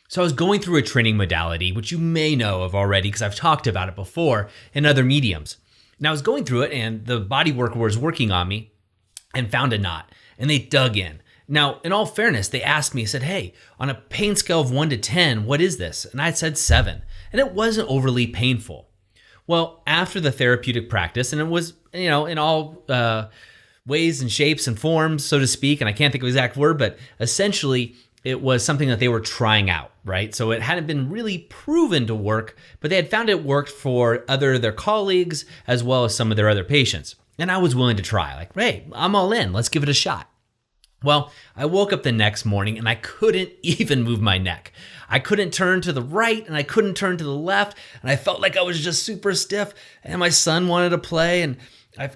So I was going through a training modality, which you may know of already because I've talked about it before in other mediums. And I was going through it and the body worker was working on me and found a knot and they dug in. Now, in all fairness, they asked me, said, hey, on a pain scale of 1 to 10, what is this? And I said 7, and it wasn't overly painful. Well, after the therapeutic practice, and it was, in all ways and shapes and forms, so to speak, and I can't think of the exact word, but essentially it was something that they were trying out, right? So it hadn't been really proven to work, but they had found it worked for their colleagues as well as some of their other patients. And I was willing to try, like, hey, I'm all in, let's give it a shot. Well, I woke up the next morning and I couldn't even move my neck. I couldn't turn to the right and I couldn't turn to the left. And I felt like I was just super stiff and my son wanted to play and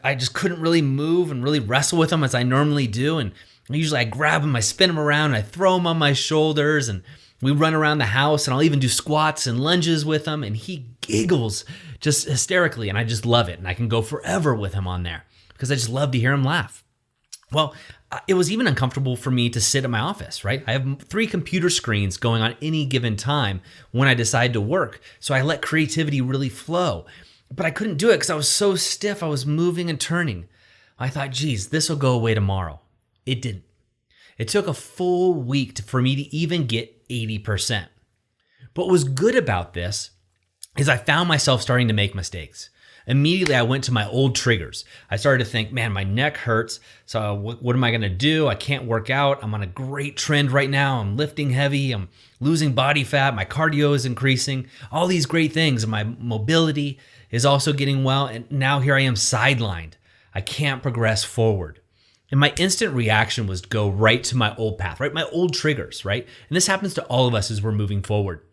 I just couldn't really move and really wrestle with him as I normally do. And usually I grab him, I spin him around, and I throw him on my shoulders and we run around the house and I'll even do squats and lunges with him and he giggles just hysterically and I just love it. And I can go forever with him on there because I just love to hear him laugh. Well, it was even uncomfortable for me to sit at my office, right? I have 3 computer screens going on any given time when I decide to work. So I let creativity really flow. But I couldn't do it because I was so stiff. I was moving and turning. I thought, geez, this will go away tomorrow. It didn't. It took a full week for me to even get 80%. But what was good about this is I found myself starting to make mistakes. Immediately, I went to my old triggers. I started to think, man, my neck hurts. So what am I going to do? I can't work out. I'm on a great trend right now. I'm lifting heavy. I'm losing body fat. My cardio is increasing. All these great things. And my mobility is also getting well. And now here I am sidelined. I can't progress forward. And my instant reaction was to go right to my old path, right? My old triggers, right? And this happens to all of us as we're moving forward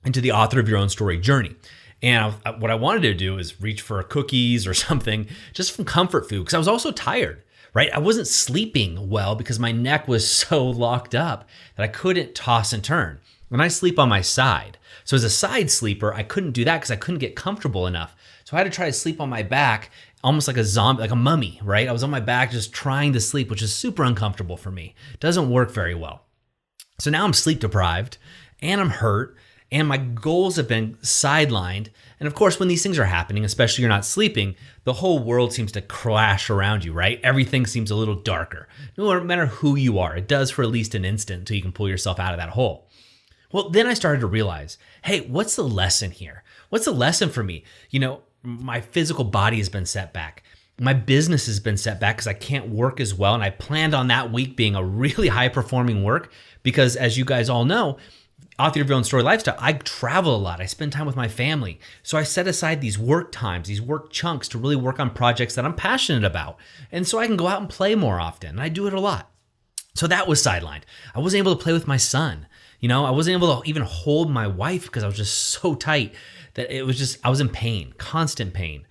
into the author of your own story journey. And what I wanted to do is reach for cookies or something just from comfort food because I was also tired, right? I wasn't sleeping well because my neck was so locked up that I couldn't toss and turn. And I sleep on my side. So as a side sleeper, I couldn't do that because I couldn't get comfortable enough. So I had to try to sleep on my back almost like a zombie, like a mummy, right? I was on my back just trying to sleep, which is super uncomfortable for me. It doesn't work very well. So now I'm sleep deprived and I'm hurt. And my goals have been sidelined. And of course, when these things are happening, especially you're not sleeping, the whole world seems to crash around you, right? Everything seems a little darker. No matter who you are, it does for at least an instant until you can pull yourself out of that hole. Well, then I started to realize, hey, what's the lesson here? What's the lesson for me? My physical body has been set back. My business has been set back because I can't work as well. And I planned on that week being a really high performing work because as you guys all know, author of your own story lifestyle, I travel a lot. I spend time with my family. So I set aside these work times, these work chunks to really work on projects that I'm passionate about. And so I can go out and play more often. And I do it a lot. So that was sidelined. I wasn't able to play with my son. I wasn't able to even hold my wife because I was just so tight that I was in pain, constant pain.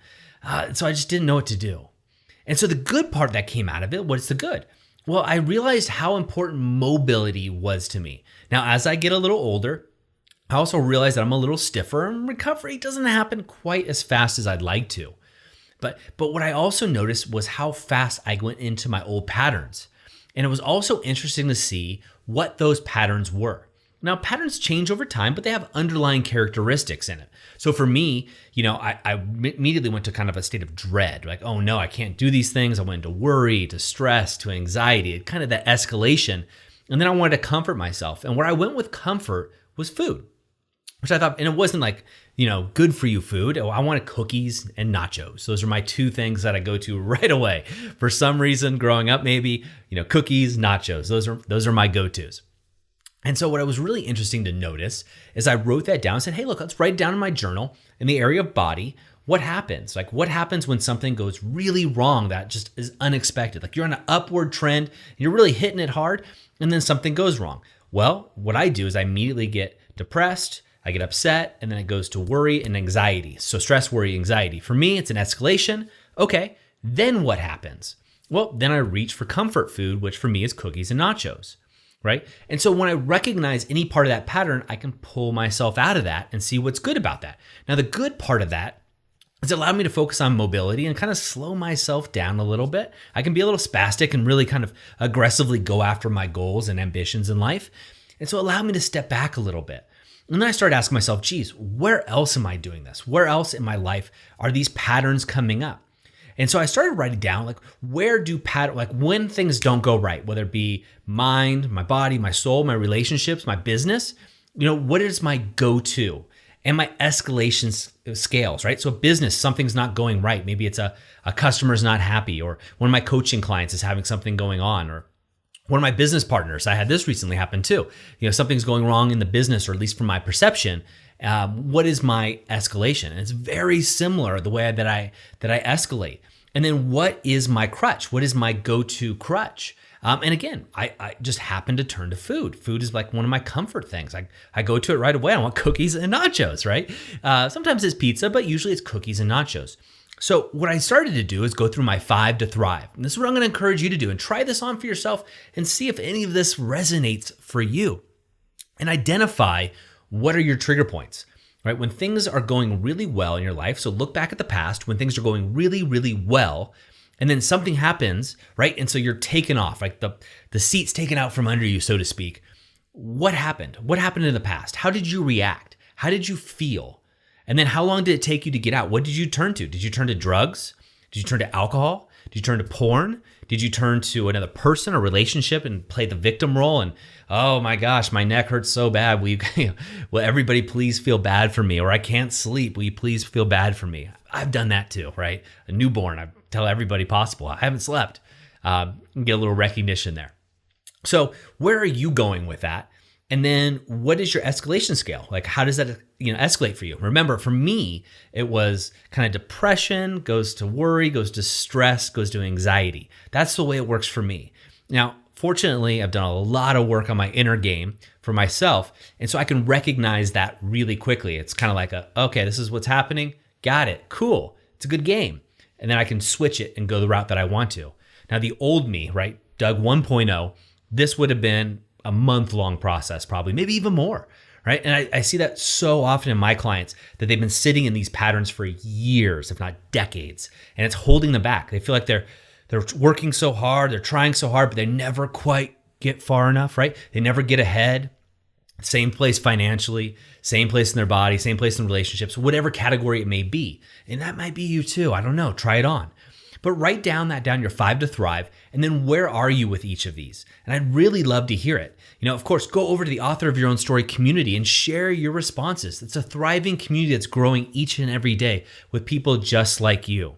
So I just didn't know what to do. And so the good part that came out of it, what's the good? Well, I realized how important mobility was to me. Now, as I get a little older, I also realize that I'm a little stiffer and recovery doesn't happen quite as fast as I'd like to. But what I also noticed was how fast I went into my old patterns. And it was also interesting to see what those patterns were. Now, patterns change over time, but they have underlying characteristics in it. So for me, I immediately went to kind of a state of dread, like, oh no, I can't do these things. I went into worry, to stress, to anxiety, kind of that escalation. And then I wanted to comfort myself. And where I went with comfort was food, which I thought, and it wasn't like, good for you food. I wanted cookies and nachos. Those are my 2 things that I go to right away. For some reason, growing up, maybe, cookies, nachos, those are my go-tos. And so what was really interesting to notice is I wrote that down and said, hey, look, let's write it down in my journal in the area of body. What happens? Like what happens when something goes really wrong that just is unexpected? Like you're on an upward trend, you're really hitting it hard, and then something goes wrong. Well, what I do is I immediately get depressed, I get upset, and then it goes to worry and anxiety. So stress, worry, anxiety. For me, it's an escalation. Okay, then what happens? Well, then I reach for comfort food, which for me is cookies and nachos. Right? And so when I recognize any part of that pattern, I can pull myself out of that and see what's good about that. Now, the good part of that is it allowed me to focus on mobility and kind of slow myself down a little bit. I can be a little spastic and really kind of aggressively go after my goals and ambitions in life. And so it allowed me to step back a little bit. And then I started asking myself, geez, where else am I doing this? Where else in my life are these patterns coming up? And so I started writing down, like, where do when things don't go right, whether it be mind, my body, my soul, my relationships, my business, what is my go-to and my escalation scales, right? So business, something's not going right. Maybe it's a customer's not happy, or one of my coaching clients is having something going on, or one of my business partners, I had this recently happen too. Something's going wrong in the business, or at least from my perception. What is my escalation? And it's very similar the way that I escalate. And then what is my crutch? What is my go-to crutch? And again, I just happen to turn to food. Food is like one of my comfort things. I go to it right away. I want cookies and nachos, right? Sometimes it's pizza, but usually it's cookies and nachos. So what I started to do is go through my 5 to thrive. And this is what I'm going to encourage you to do, and try this on for yourself and see if any of this resonates for you. And identify what are your trigger points, right? When things are going really well in your life, so look back at the past when things are going really, really well, and then something happens, right? And so you're taken off, like the seat's taken out from under you, so to speak. What happened? What happened in the past? How did you react? How did you feel? And then how long did it take you to get out? What did you turn to? Did you turn to drugs? Did you turn to alcohol? Did you turn to porn? Did you turn to another person or relationship and play the victim role? And oh my gosh, my neck hurts so bad. Will everybody please feel bad for me? Or I can't sleep. Will you please feel bad for me? I've done that too, right? A newborn, I tell everybody possible, I haven't slept. Get a little recognition there. So where are you going with that? And then what is your escalation scale? Like, how does that escalate for you? Remember, for me, it was kind of depression, goes to worry, goes to stress, goes to anxiety. That's the way it works for me. Now, fortunately, I've done a lot of work on my inner game for myself. And so I can recognize that really quickly. It's kind of like okay, this is what's happening. Got it. Cool. It's a good game. And then I can switch it and go the route that I want to. Now, the old me, right? Doug 1.0, this would have been a month-long process, probably, maybe even more, right? And I see that so often in my clients, that they've been sitting in these patterns for years, if not decades, and it's holding them back. They feel like they're working so hard, they're trying so hard, but they never quite get far enough, right? They never get ahead. Same place financially, same place in their body, same place in relationships, whatever category it may be. And that might be you too. I don't know. Try it on. But write down your 5 to thrive, and then where are you with each of these? And I'd really love to hear it. Of course, go over to the Author of Your Own Story community and share your responses. It's a thriving community that's growing each and every day with people just like you.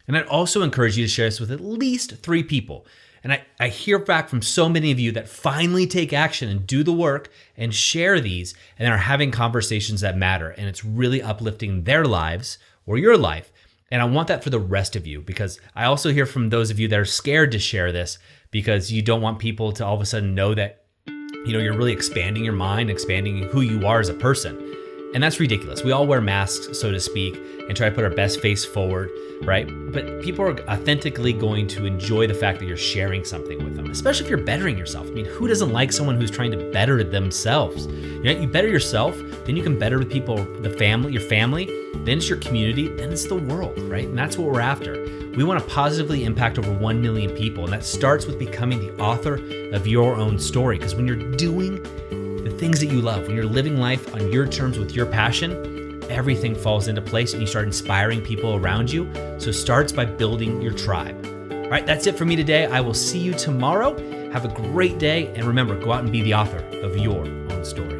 And I'd also encourage you to share this with at least 3 people. And I hear back from so many of you that finally take action and do the work and share these and are having conversations that matter. And it's really uplifting their lives or your life. And I want that for the rest of you, because I also hear from those of you that are scared to share this because you don't want people to all of a sudden know that, you're really expanding your mind, expanding who you are as a person. And that's ridiculous. We all wear masks, so to speak, and try to put our best face forward, right? But people are authentically going to enjoy the fact that you're sharing something with them, especially if you're bettering yourself. I mean, who doesn't like someone who's trying to better themselves? You better yourself, then you can better the people, your family, then it's your community, then it's the world, right? And that's what we're after. We want to positively impact over 1 million people, and that starts with becoming the author of your own story. Because when you're doing the things that you love, when you're living life on your terms with your passion, everything falls into place and you start inspiring people around you. So it starts by building your tribe. All right, that's it for me today. I will see you tomorrow. Have a great day. And remember, go out and be the author of your own story.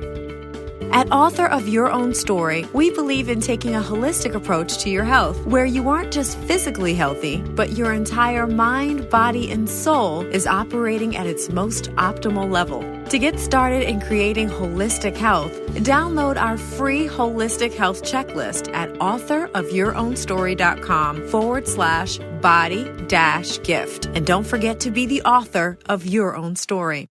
At Author of Your Own Story, we believe in taking a holistic approach to your health, where you aren't just physically healthy, but your entire mind, body, and soul is operating at its most optimal level. To get started in creating holistic health, download our free holistic health checklist at authorofyourownstory.com/body-gift. And don't forget to be the author of your own story.